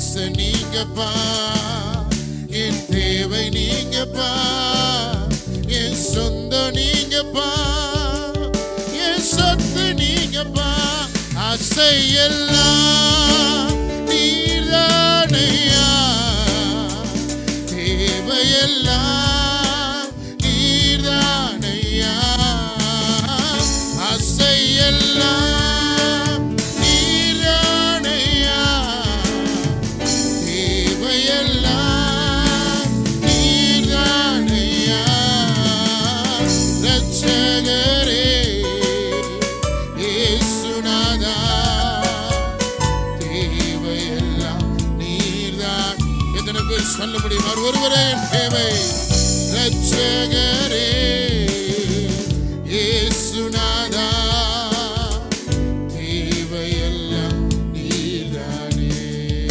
ஆசை நீங்கப்பா, என் தேவை நீங்கப்பா, என் சொந்தம் நீங்கப்பா, என் சொத்து நீங்கப்பா. ஆசை எல்லாம் நீர்தானையா, தேவையெல்லாம் நீர்தானையா. ஆசை எல்லாம் நீர்தானையா, தேவையெல்லாம் நீர்தானையா. ரட்சகரே இயேசுநாதா, தேவையெல்லாம் நீர்தான். எத்தனை பேர் சொல்ல முடியும்? அவர் ஒருவரே என் தேவை. ரட்சகரே இயேசுநாதா,